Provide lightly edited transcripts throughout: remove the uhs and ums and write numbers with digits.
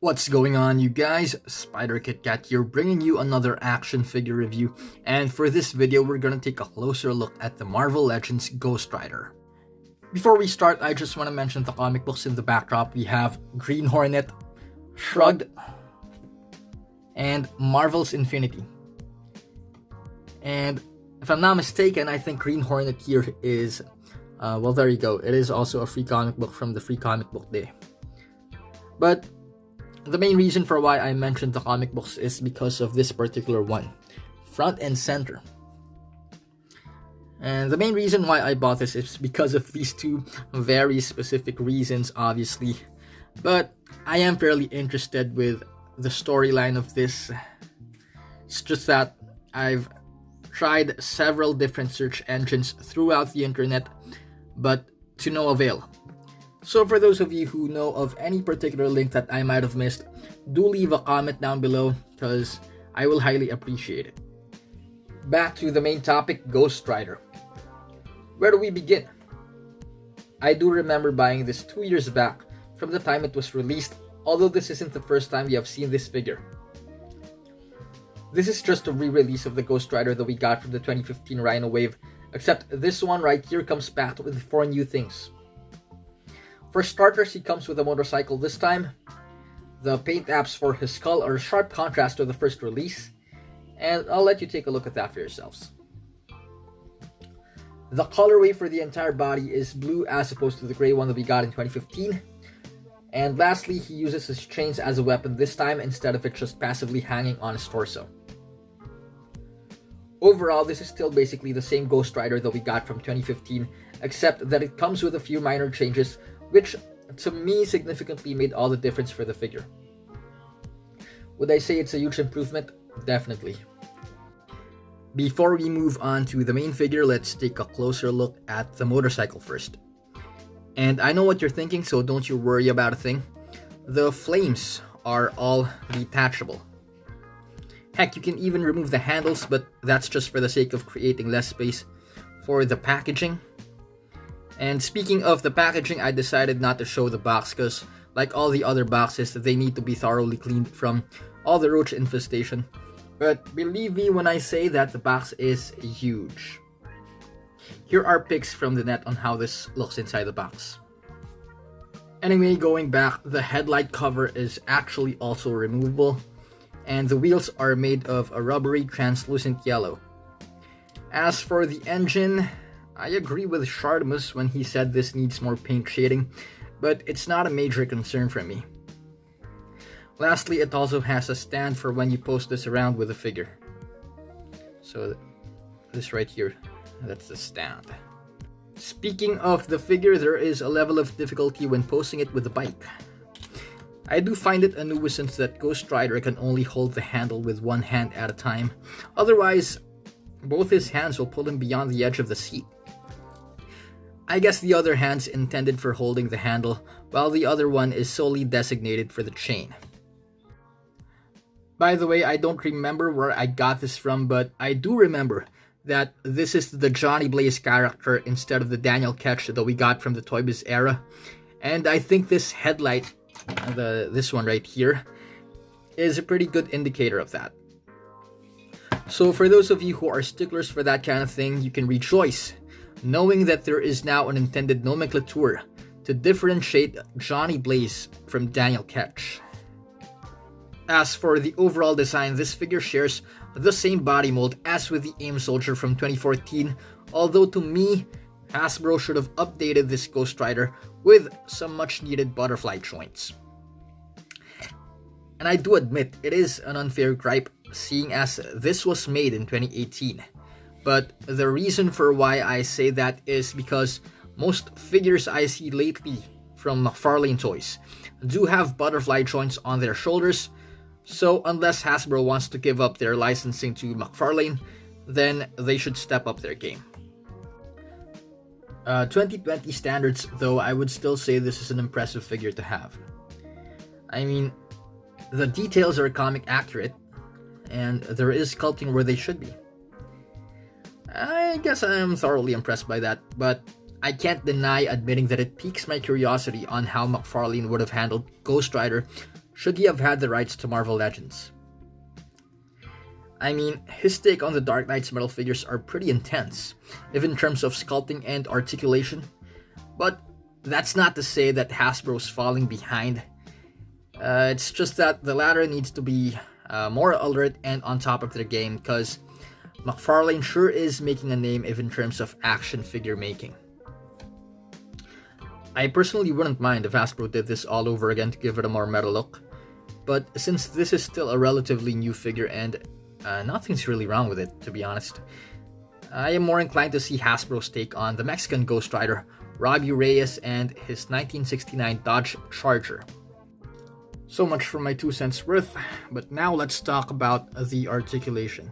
What's going on, you guys? Spider Kit Kat here, bringing you another action figure review. And for this video, we're gonna take a closer look at the Marvel Legends Ghost Rider. Before we start, I just want to mention the comic books in the backdrop. We have Green Hornet, Shrugged, and Marvel's Infinity. And if I'm not mistaken, I think Green Hornet here is, well, there you go. It is also a free comic book from the Free Comic Book Day. But the main reason for why I mentioned the comic books is because of this particular one, front and center. And the main reason why I bought this is because of these two very specific reasons, obviously. But I am fairly interested with the storyline of this. It's just that I've tried several different search engines throughout the internet, but to no avail. So for those of you who know of any particular link that I might have missed, do leave a comment down below because I will highly appreciate it. Back to the main topic, Ghost Rider. Where do we begin? I do remember buying this 2 years back from the time it was released, although this isn't the first time we have seen this figure. This is just a re-release of the Ghost Rider that we got from the 2015 Rhino Wave, except this one right here comes packed with 4 new things. For starters, he comes with a motorcycle this time. The paint apps for his skull are a sharp contrast to the first release, and I'll let you take a look at that for yourselves. The colorway for the entire body is blue as opposed to the gray one that we got in 2015. And lastly, he uses his chains as a weapon this time instead of it just passively hanging on his torso. Overall, this is still basically the same Ghost Rider that we got from 2015, except that it comes with a few minor changes, which to me significantly made all the difference for the figure. Would I say it's a huge improvement? Definitely. Before we move on to the main figure, let's take a closer look at the motorcycle first. And I know what you're thinking, so don't you worry about a thing. The flames are all detachable. Heck, you can even remove the handles, but that's just for the sake of creating less space for the packaging. And speaking of the packaging, I decided not to show the box because, like all the other boxes, they need to be thoroughly cleaned from all the roach infestation. But believe me when I say that the box is huge. Here are pics from the net on how this looks inside the box. Anyway, going back, the headlight cover is actually also removable, and the wheels are made of a rubbery translucent yellow. As for the engine, I agree with Shardamus when he said this needs more paint shading, but it's not a major concern for me. Lastly, it also has a stand for when you post this around with a figure. So this right here, that's the stand. Speaking of the figure, there is a level of difficulty when posting it with the bike. I do find it a nuisance that Ghost Rider can only hold the handle with one hand at a time. Otherwise, both his hands will pull him beyond the edge of the seat. I guess the other hand's intended for holding the handle, while the other one is solely designated for the chain. By the way, I don't remember where I got this from, but I do remember that this is the Johnny Blaze character instead of the Daniel Ketch that we got from the Toy Biz era. And I think this headlight, this one right here, is a pretty good indicator of that. So for those of you who are sticklers for that kind of thing, you can rejoice knowing that there is now an intended nomenclature to differentiate Johnny Blaze from Daniel Ketch. As for the overall design, this figure shares the same body mold as with the AIM Soldier from 2014, although to me, Hasbro should have updated this Ghost Rider with some much needed butterfly joints. And I do admit, it is an unfair gripe, seeing as this was made in 2018. But the reason for why I say that is because most figures I see lately from McFarlane Toys do have butterfly joints on their shoulders, so unless Hasbro wants to give up their licensing to McFarlane, then they should step up their game. 2020 standards, though, I would still say this is an impressive figure to have. I mean, the details are comic accurate, and there is sculpting where they should be. I guess I am thoroughly impressed by that, but I can't deny admitting that it piques my curiosity on how McFarlane would have handled Ghost Rider should he have had the rights to Marvel Legends? I mean, his take on the Dark Knight's metal figures are pretty intense, even in terms of sculpting and articulation. But that's not to say that Hasbro's falling behind. It's just that the latter needs to be more alert and on top of their game, because McFarlane sure is making a name even in terms of action figure making. I personally wouldn't mind if Hasbro did this all over again to give it a more metal look, but since this is still a relatively new figure and nothing's really wrong with it, to be honest, I am more inclined to see Hasbro's take on the Mexican Ghost Rider, Robbie Reyes, and his 1969 Dodge Charger. So much for my 2 cents worth, but now let's talk about the articulation.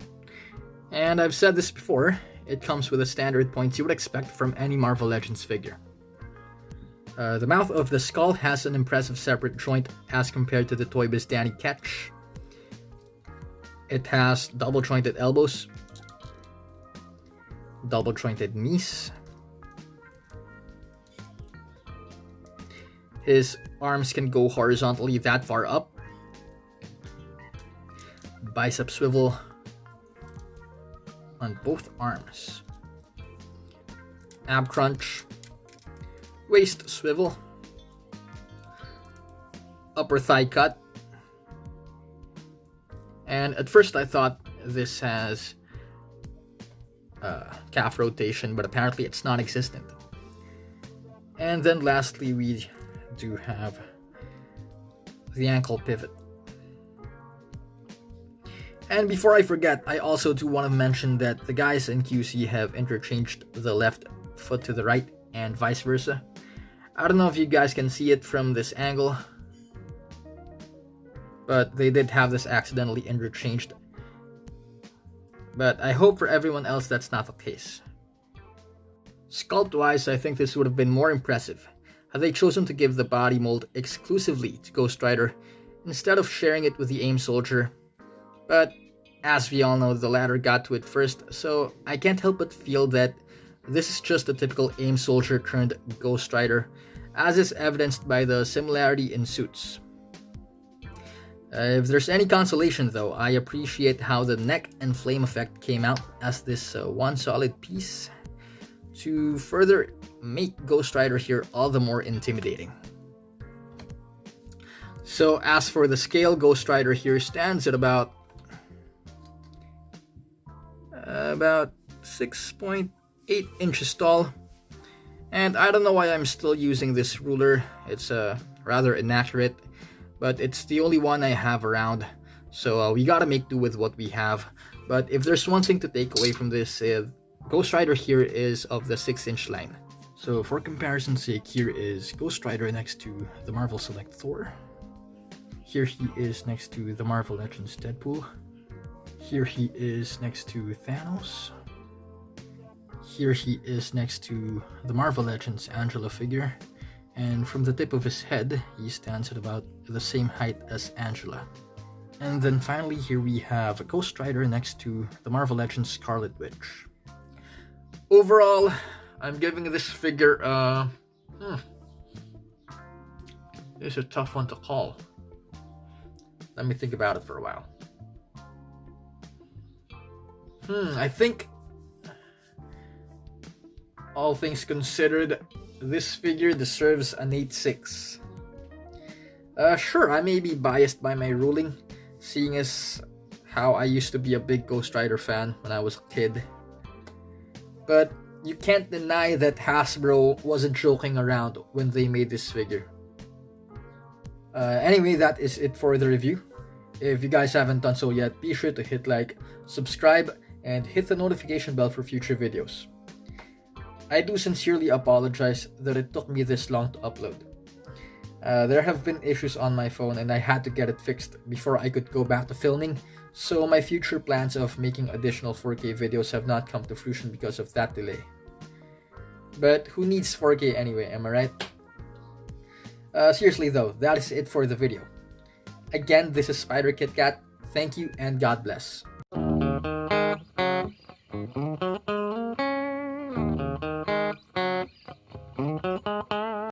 And I've said this before, it comes with the standard points you would expect from any Marvel Legends figure. The mouth of the skull has an impressive separate joint as compared to the Toy Biz Danny Ketch. It has double jointed elbows, double jointed knees. His arms can go horizontally that far up. Bicep swivel on both arms. Ab crunch. Waist swivel. Upper thigh cut. And at first I thought this has calf rotation, but apparently it's non-existent. And then lastly we do have the ankle pivot. And before I forget, I also do want to mention that the guys in QC have interchanged the left foot to the right and vice versa. I don't know if you guys can see it from this angle, but they did have this accidentally interchanged. But I hope for everyone else that's not the case. Sculpt-wise, I think this would have been more impressive had they chosen to give the body mold exclusively to Ghost Rider instead of sharing it with the AIM Soldier. But as we all know, the latter got to it first, so I can't help but feel that this is just a typical AIM Soldier turned Ghost Rider, as is evidenced by the similarity in suits. If there's any consolation though, I appreciate how the neck and flame effect came out as this one solid piece to further make Ghost Rider here all the more intimidating. So as for the scale, Ghost Rider here stands at about 6.8 inches tall. And I don't know why I'm still using this ruler. It's rather inaccurate, but it's the only one I have around. So we gotta make do with what we have. But if there's one thing to take away from this, Ghost Rider here is of the 6-inch line. So for comparison's sake, here is Ghost Rider next to the Marvel Select Thor. Here he is next to the Marvel Legends Deadpool. Here he is next to Thanos. Here he is next to the Marvel Legends Angela figure. And from the tip of his head, he stands at about the same height as Angela. And then finally here we have Ghost Rider next to the Marvel Legends Scarlet Witch. Overall, I'm giving this figure it's a tough one to call. Let me think about it for a while. I think, all things considered, this figure deserves an 8.6. Sure, I may be biased by my ruling, seeing as how I used to be a big Ghost Rider fan when I was a kid. But you can't deny that Hasbro wasn't joking around when they made this figure. Anyway, that is it for the review. If you guys haven't done so yet, be sure to hit like, subscribe, and hit the notification bell for future videos. I do sincerely apologize that it took me this long to upload. There have been issues on my phone and I had to get it fixed before I could go back to filming, so my future plans of making additional 4K videos have not come to fruition because of that delay. But who needs 4K anyway, am I right? Seriously though, that is it for the video. Again, this is Spider Kit Kat. Thank you and God bless.